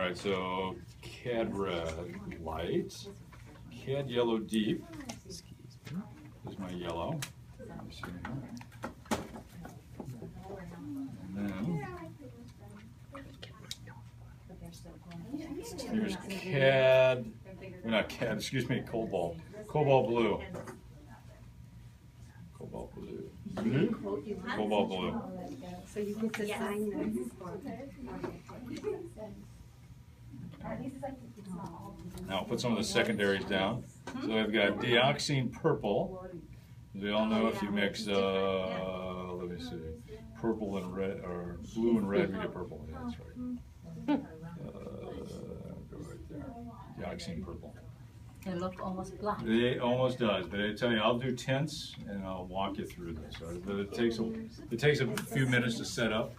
right, so cad red light, cad yellow deep. Here's my yellow. Let me see here. And then here's cad, not cad, excuse me, cobalt. Cobalt blue. Cobalt blue. Cobalt blue. So you get to sign this. Now I'll put some of the secondaries down. So I've got dioxine purple. As we all know, if you mix, let me see, purple and red, or blue and red, we get purple. Yeah, that's right. Go right there. Dioxine purple. They look almost black. It almost does, but I tell you, I'll do tints and I'll walk you through this. But it takes a few minutes to set up.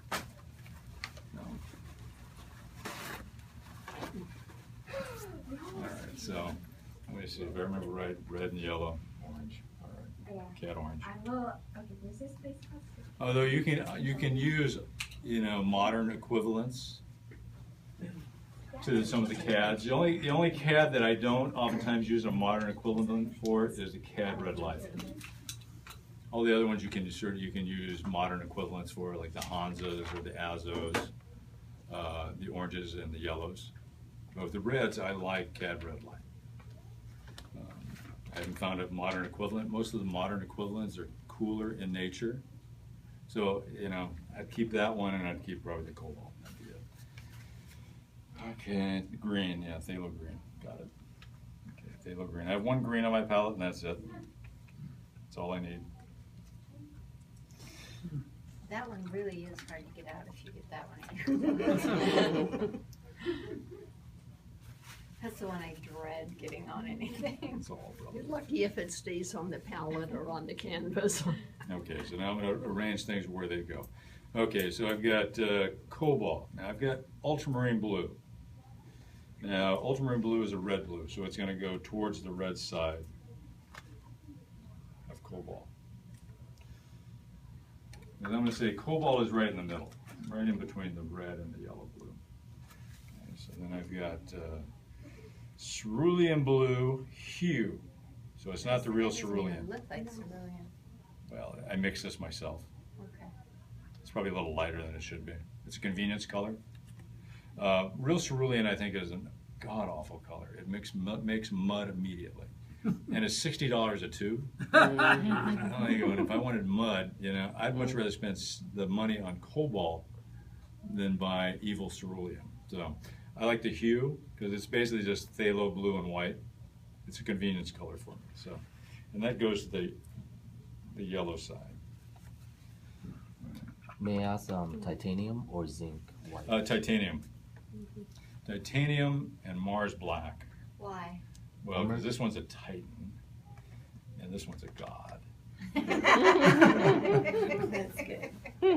All right, so let me see if I remember right. Red and yellow, orange. All right, cad orange. Although you can use modern equivalents to some of the CADs. The only CAD that I don't oftentimes use a modern equivalent for is the CAD red light. All the other ones you can use modern equivalents for, like the Hanzas or the Azos, the oranges and the yellows. But with the reds, I like CAD red light. I haven't found a modern equivalent. Most of the modern equivalents are cooler in nature. So, I'd keep that one and I'd keep probably the cobalt. That'd be it. Okay, green, yeah, phthalo green, got it. Okay, phthalo green. I have one green on my palette and that's it. That's all I need. That one really is hard to get out if you get that one. That's the one I dread getting on anything. That's all, You're lucky if it stays on the palette or on the canvas. Okay, so now I'm going to arrange things where they go. Okay, so I've got cobalt. Now I've got ultramarine blue. Now ultramarine blue is a red blue, so it's going to go towards the red side of cobalt. And I'm going to say cobalt is right in the middle, right in between the red and the yellow blue. Okay, so then I've got cerulean blue hue. So it's not the real cerulean. It looked like cerulean. Well, I mixed this myself. Okay. It's probably a little lighter than it should be. It's a convenience color. Real cerulean, I think, is a god-awful color. It makes mud immediately. And it's $60 a tube. If I wanted mud, I'd much rather spend the money on cobalt than buy evil cerulean. So I like the hue because it's basically just phthalo blue and white. It's a convenience color for me. So, and that goes to the yellow side. May I ask titanium or zinc white? Titanium. Titanium and Mars black. Why? Well, because this one's a Titan, and this one's a god. That's good.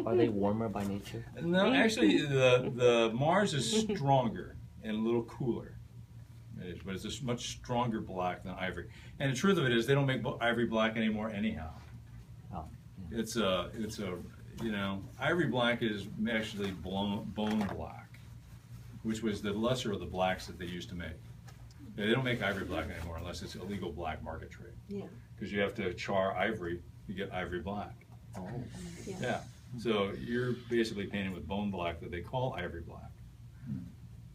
Are they warmer by nature? No, actually, the Mars is stronger and a little cooler. It is, but it's a much stronger black than ivory. And the truth of it is, they don't make ivory black anymore anyhow. Oh, yeah. It's a ivory black is actually bone black, which was the lesser of the blacks that they used to make. They don't make ivory black anymore unless it's illegal black market trade. Yeah. Because you have to char ivory, you get ivory black. Oh. Yeah. So you're basically painting with bone black that they call ivory black.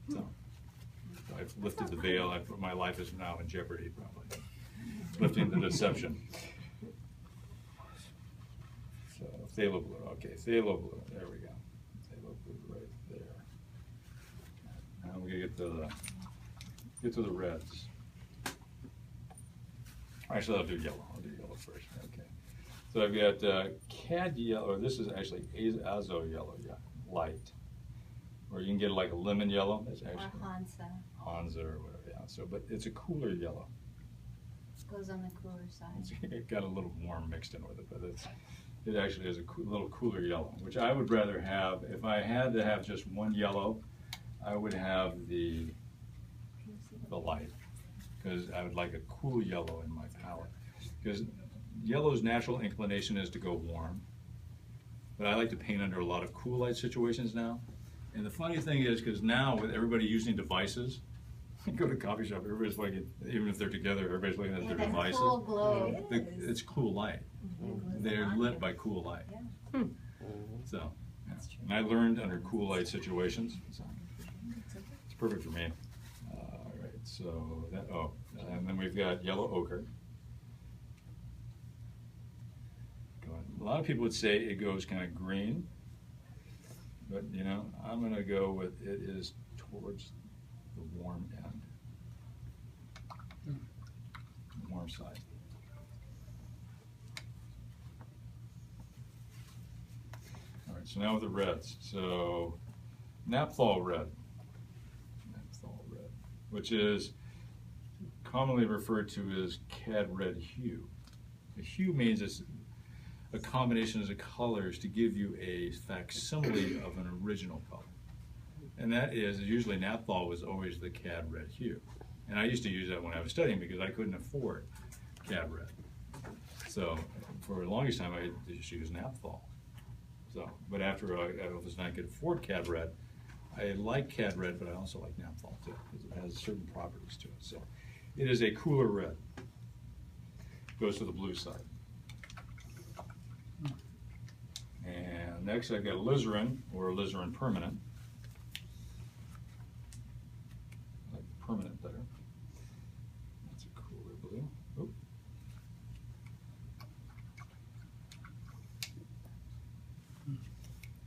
So I've lifted the veil. My life is now in jeopardy, probably. Lifting the deception. So phthalo blue. Okay, phthalo blue. There we go. Phthalo blue right there. Now we're gonna get to the reds. Actually, I'll do yellow. I'll do yellow first. Okay. So I've got cad yellow, or this is actually azo yellow, yeah, light. Or you can get like a lemon yellow. That's actually Hansa or whatever. Yeah. So, but it's a cooler yellow. Goes on the cooler side. It got a little warm mixed in with it, but it actually is a little cooler yellow, which I would rather have. If I had to have just one yellow, I would have the light, because I would like a cool yellow in my palette. Because yellow's natural inclination is to go warm, but I like to paint under a lot of cool light situations now, And the funny thing is, because now with everybody using devices, you go to a coffee shop, everybody's looking, even if they're together, everybody's looking at Yeah, their that devices. cool glow. It's cool light. They're lit by cool light. So, yeah. And I learned under cool light situations. So it's perfect for me. All right, so that, and then we've got yellow ochre. A lot of people would say it goes kind of green, but you know, I'm going to go with it is towards the warm end, warm side. All right, so now with the reds. So naphthol red, which is commonly referred to as cad red hue. The hue means it's a combination of colors to give you a facsimile of an original color. And that is, usually naphthol was always the cad red hue. And I used to use that when I was studying because I couldn't afford cad red. So for the longest time I just used naphthol. So, but after I could afford cad red, I like cad red, but I also like naphthol too, because it has certain properties to it. So it is a cooler red. Goes to the blue side. And next I've got alizarin, or alizarin permanent. I like permanent better. That's a cooler blue. Oop.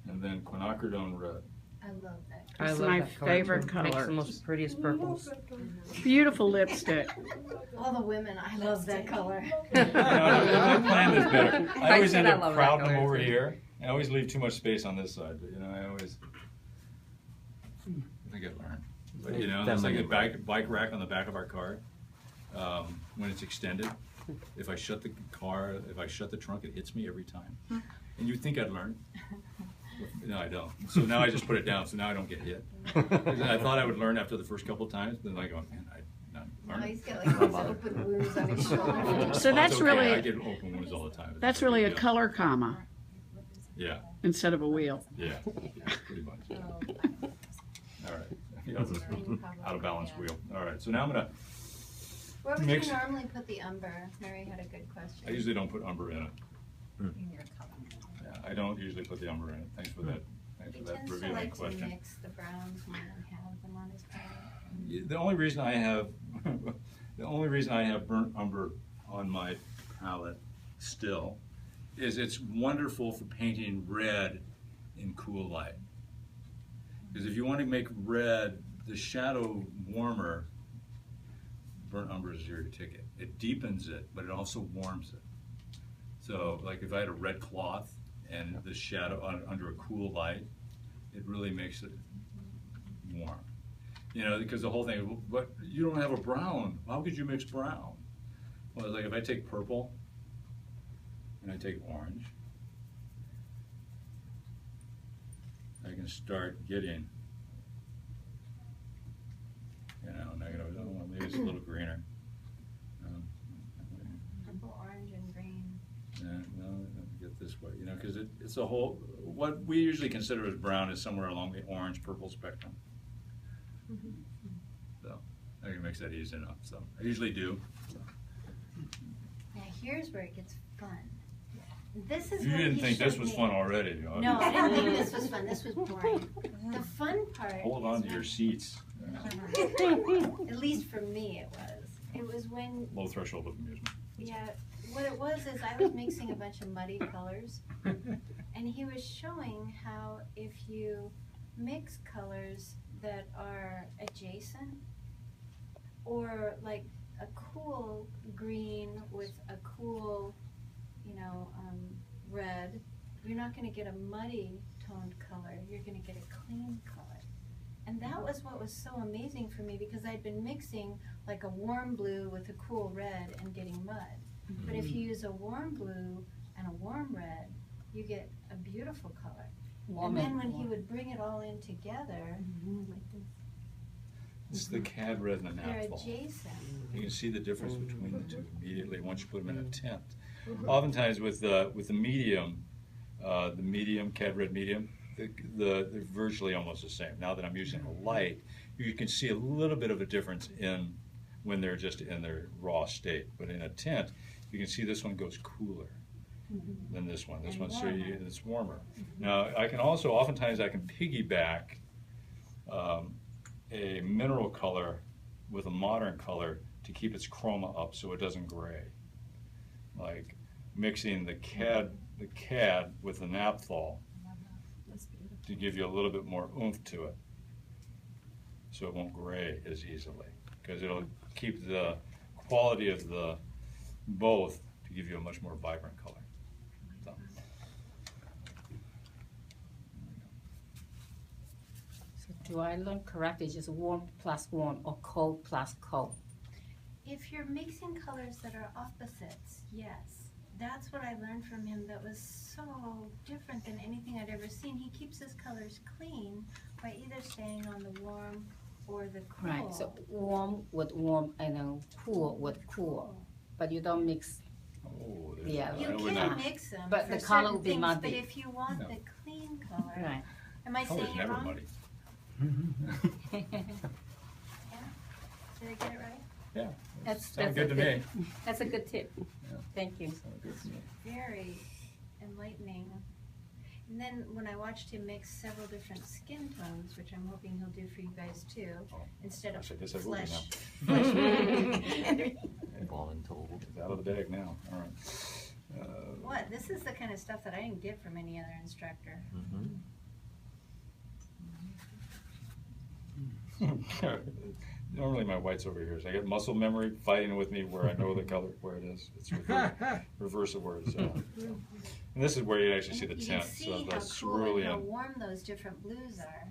And then quinacridone red. I love that. I It's love my that color, favorite too. Makes color. the most prettiest purples. Beautiful lipstick. All the women, I love that color. My plan is better. I always said end I up love that crowding them color, over too. here. I always leave too much space on this side, but you know, I think I learned. But you know, it's like a bike rack on the back of our car. When it's extended, if I shut the trunk, it hits me every time. And you'd think I'd learn. No, I don't. So now I just put it down, so now I don't get hit. I thought I would learn after the first couple of times, but then I go, man, I'm not Now learning. he's got like these open wounds on his shoulder. So that's It's okay. really- I get open wounds all the time. It's That's no really big a deal. color comma Yeah, instead of a wheel. yeah, pretty much. All right. Out of balance wheel. All right, so now I'm gonna, Where would Mix. you normally put the umber? Mary had a good question. I usually don't put umber in it. In your color. Yeah, I don't usually put the umber in it. Thanks for that. Thanks He for that tends to revealing like to question. mix the browns more than have them on his palette. The only reason I have, burnt umber on my palette still is it's wonderful for painting red in cool light. Because if you want to make red, the shadow warmer, burnt umber is your ticket. It deepens it, but it also warms it. So, like if I had a red cloth and the shadow under a cool light, it really makes it warm. You know, because the whole thing, but you don't have a brown. How could you mix brown? Well, it's like if I take purple and I take orange, I can start getting, you know, negative. Oh, well, maybe it's a little greener. Purple, orange, and green. No, get this way, you know, because it's a whole, what we usually consider as brown is somewhere along the orange-purple spectrum. So, I can mix that easy enough, so I usually do. So. Now here's where it gets fun. This is You what didn't he think this showed was me. fun already, huh? No, I didn't think this was fun. This was boring. The fun part. Hold on to your seats. At least for me, it was. It was when, Low threshold of amusement. yeah, what it was is I was mixing a bunch of muddy colors, and he was showing how if you mix colors that are adjacent, or like a cool green with a cool, you know, red, you're not going to get a muddy toned color, you're going to get a clean color. And that was what was so amazing for me, because I'd been mixing like a warm blue with a cool red and getting mud. But if you use a warm blue and a warm red, you get a beautiful color. And then when he would bring it all in together, This is the cad red and the they're naphthol. adjacent. You can see the difference between the two immediately once you put them in a tint. Oftentimes with the medium cad red medium, they're virtually almost the same. Now that I'm using a light, you can see a little bit of a difference in when they're just in their raw state. But in a tint, you can see this one goes cooler than this one. This one, so it's warmer. Now, I can also, oftentimes I can piggyback a mineral color with a modern color to keep its chroma up so it doesn't gray. Like mixing the cad with the naphthol to give you a little bit more oomph to it so it won't gray as easily, because it'll keep the quality of the both to give you a much more vibrant color. So. So do I learn correctly? Just warm plus warm or cold plus cold? If you're mixing colors that are opposites, yes. That's what I learned from him that was so different than anything I'd ever seen. He keeps his colors clean by either staying on the warm or the cool. Right. So warm with warm and then cool with cool, but you don't mix. Oh, Yeah. You can mix them, But for the color certain will be things, muddy. But if you want No. the clean color, Right. am I Color's saying it never wrong? muddy. Yeah? Did I get it right? Yeah, That's sounds a good to me. That's a good tip. Yeah. Thank you. Sounds good to me. Very enlightening. And then when I watched him mix several different skin tones, which I'm hoping he'll do for you guys too, Oh, instead of gosh, I guess I will be flesh. Voluntold. It's out of the bag now. All right. What? This is the kind of stuff that I didn't get from any other instructor. Normally my white's over here, so I get muscle memory fighting with me where I know the color, where it is. It's reverse of words. And this is where you actually see the You tint. can see So how that's cool really and how warm those different blues are.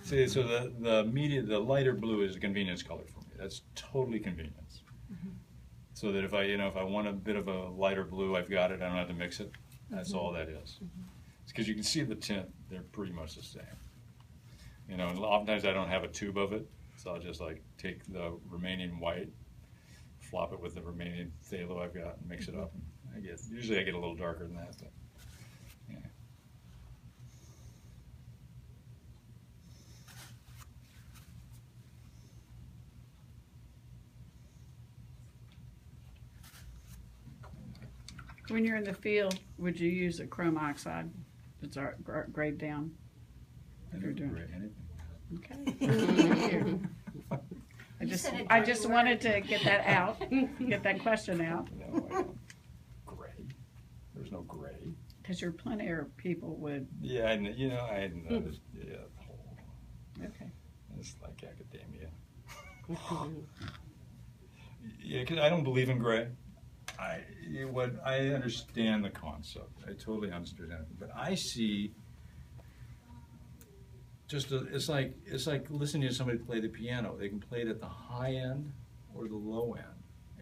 See, so the lighter blue is a convenience color for me. That's totally convenience. So that if I want a bit of a lighter blue, I've got it. I don't have to mix it. That's all that is. It's because you can see the tint; they're pretty much the same. And oftentimes I don't have a tube of it, so I'll just like take the remaining white, flop it with the remaining phthalo I've got, and mix it up. And usually I get a little darker than that, but yeah. When you're in the field, would you use a chrome oxide? It's grayed down. I You're don't doing- gray anything. Okay. I You just, said a I dirty just word. wanted to get that out, get that question out, No, I don't. Gray. There's no gray. because your plein air people would, Yeah, I hadn't noticed. Yeah, okay. it's like academia. Yeah, because I don't believe in gray. I understand the concept. I totally understand it, but I see it's like listening to somebody play the piano. They can play it at the high end or the low end.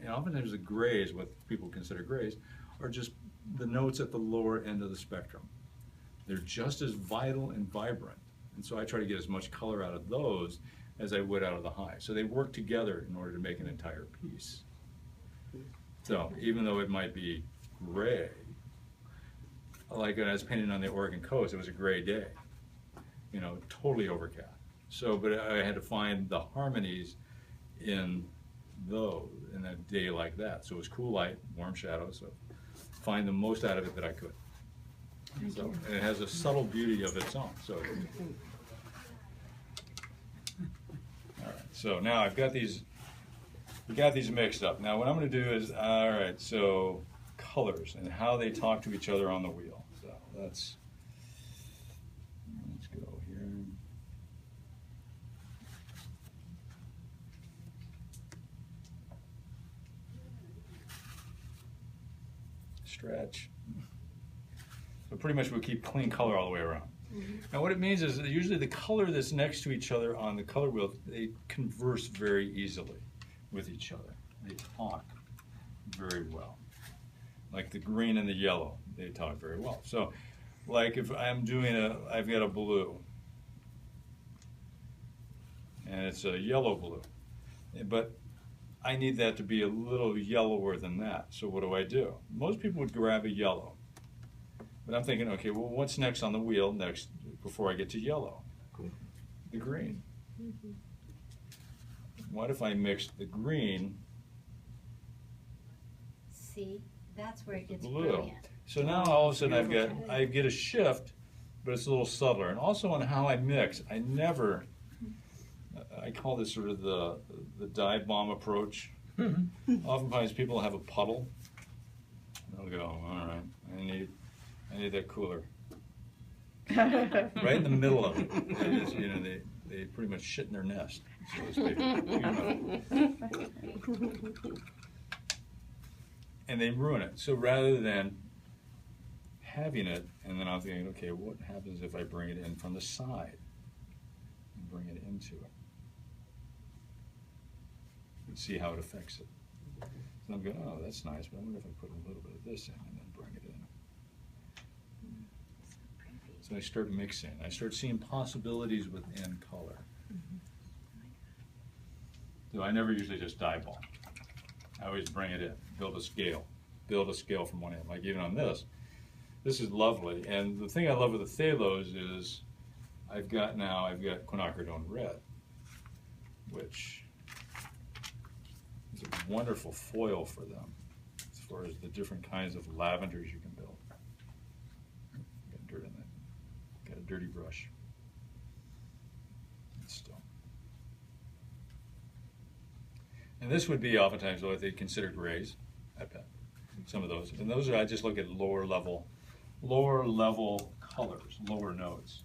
And oftentimes the grays, what people consider grays, are just the notes at the lower end of the spectrum. They're just as vital and vibrant. And so I try to get as much color out of those as I would out of the high. So they work together in order to make an entire piece. So even though it might be gray, like when I was painting on the Oregon coast, it was a gray day, totally overcast. So, but I had to find the harmonies in a day like that. So it was cool light, warm shadows, so find the most out of it that I could. So, and it has a subtle beauty of its own. So, all right. So now I've got these. We got these mixed up. Now what I'm going to do is, all right. So colors and how they talk to each other on the wheel. So let's go here. Stretch. So pretty much we'll keep clean color all the way around. Now what it means is that usually the color that's next to each other on the color wheel, they converse very easily with each other. They talk very well. Like the green and the yellow, they talk very well. So like if I'm doing I've got a blue, and it's a yellow blue, but I need that to be a little yellower than that. So what do? Most people would grab a yellow. But I'm thinking, okay, well, what's next on the wheel? Next, of before I get to yellow, the green. What if I mix the green See, that's where it gets blue? brilliant. So now all of a sudden I get a shift, but it's a little subtler. And also on how I mix, I call this sort of the dive bomb approach. Oftentimes people have a puddle. They'll go, all right, I need that cooler. Right in the middle of it. It's, you know, they pretty much shit in their nest, so to speak. And they ruin it. So rather than having it, and then I'm thinking, okay, what happens if I bring it in from the side and bring it into it? And see how it affects it. So I'm going, oh, that's nice, but I wonder if I put a little bit of this in and then bring it in. So I start mixing. I start seeing possibilities within color. So I never usually just dive bomb. I always bring it in, build a scale from one end. Like even on this is lovely. And the thing I love with the phthalos is I've got quinacridone red, which is a wonderful foil for them as far as the different kinds of lavenders you can build. Got dirt in that. Got a dirty brush. Still. And this would be oftentimes what they consider grays, I bet. Some of those. And those are, I just look at lower level colors, lower notes.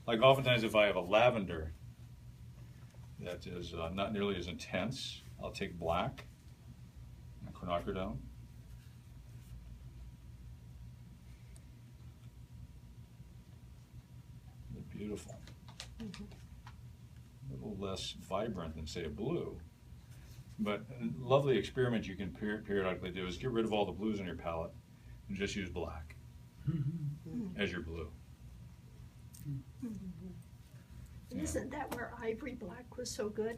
Like oftentimes if I have a lavender that is not nearly as intense, I'll take black and quinacridone. They're beautiful. A little less vibrant than, say, a blue. But a lovely experiment you can periodically do is get rid of all the blues in your palette and just use black as your blue. Isn't that where ivory black was so good?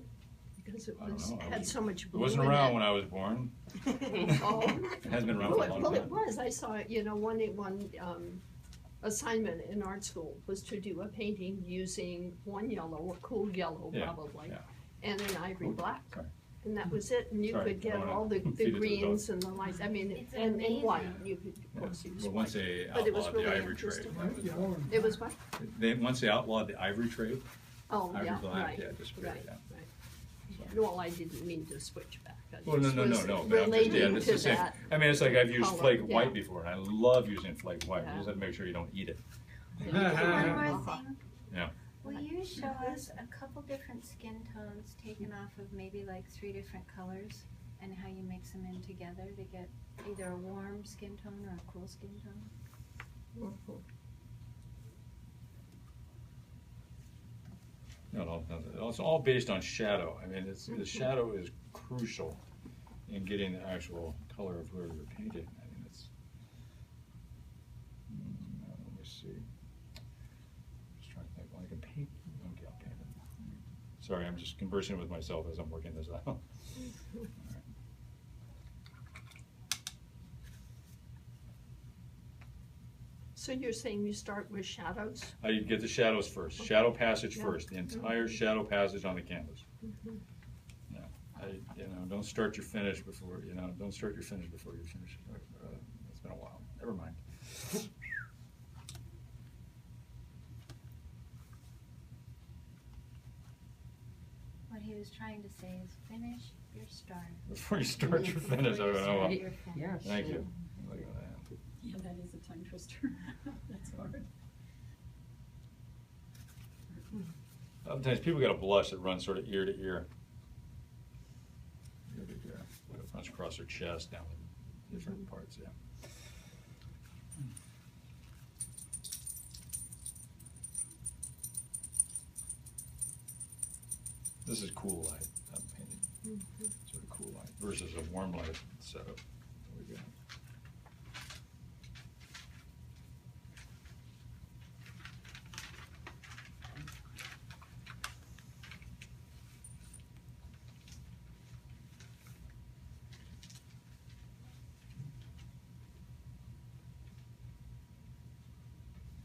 Because it I don't know. had so much It blue wasn't in around it. when I was born. Oh. It has been around for a long Well, it time. was. I saw it, you know, one assignment in art school was to do a painting using one yellow, a cool yellow Yeah, probably, yeah. and an ivory black. Sorry. And that was it, and you Sorry, could get I don't all wanna the feed it to the greens dog. and the lights, I mean, It's and white, amazing. you could, of course, use Well, white. once they But it was outlawed the really ivory trade, interesting. It was what? once they outlawed the ivory trade, Oh, ivory yeah, black, right, yeah, disappeared, right, yeah. right. Well, I didn't mean to switch back. I Well, no, just no, no, was no, but I'm just, yeah, relating it's to the same. that. I mean, it's like I've used color, flake yeah. white before, and I love using flake white. You Yeah. just have to make sure you don't eat it. One more thing. Yeah. Will you show us a couple different skin tones taken off of maybe like 3 different colors and how you mix them in together to get either a warm skin tone or a cool skin tone? No, it's all based on shadow. I mean, the shadow is crucial in getting the actual color of whoever you're painting. I mean, it's. Let me see. Just trying to think. Well, I can paint. Okay, I'll paint it. Sorry, I'm just conversing with myself as I'm working this out. All right. So you're saying you start with shadows? You get the shadows first. Shadow passage Yeah. first. The entire shadow passage on the canvas. Yeah. Don't start your finish before Don't start your finish before you finish. It's been a while. Never mind. What he was trying to say is finish your start. Before you start your finish. Before you Oh, start well. your finish. Thank you. Look at that. Yeah, that is a tongue twister. That's hard. Sometimes people got a blush that runs sort of ear to ear. Ear to ear. It runs across their chest, down the different parts, yeah. This is cool light I'm painting. Sort of cool light versus a warm light setup. There we go.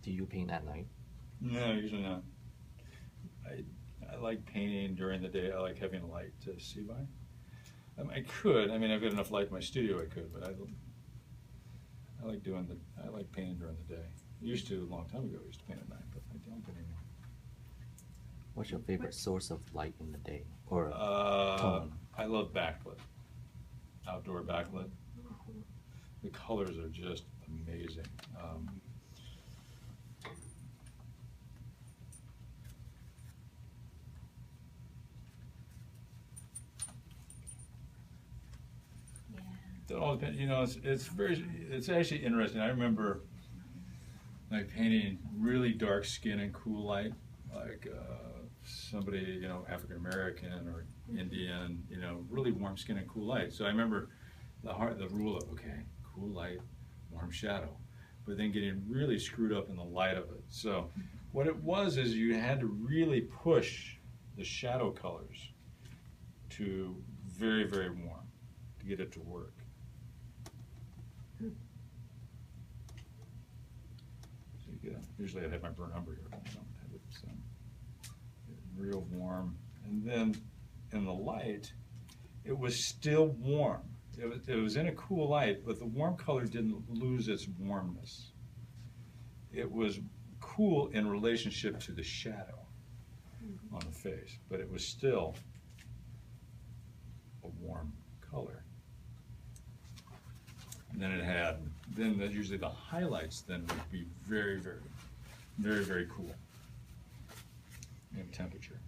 Do you paint at night? No, usually not. I like painting during the day. I like having light to see by. I could. I mean, I've got enough light in my studio. I could, but I like painting during the day. I used to a long time ago. I used to paint at night, but I don't anymore. What's your favorite source of light in the day or tone? I love backlit. Outdoor backlit. The colors are just amazing. It all depends, you know, it's actually interesting. I remember like painting really dark skin and cool light, like somebody, you know, African American or Indian, you know, really warm skin and cool light. So I remember the rule of, okay, cool light, warm shadow, but then getting really screwed up in the light of it. So what it was is you had to really push the shadow colors to very, very warm to get it to work. So you get, usually I'd have my burnt umber here, but I don't have it, so real warm. And then in the light, it was still warm. It was in a cool light, but the warm color didn't lose its warmness. It was cool in relationship to the shadow on the face, but it was still a warm color. And then it had, usually the highlights then would be very, very, very, very cool in temperature.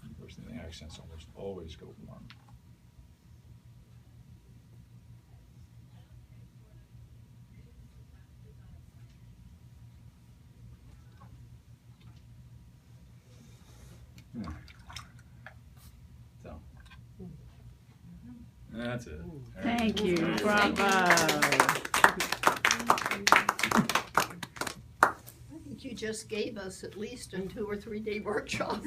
Of course, then the accents almost always go warm. So, that's it. Thank you, bravo. I think you just gave us at least a 2 or 3 day workshop.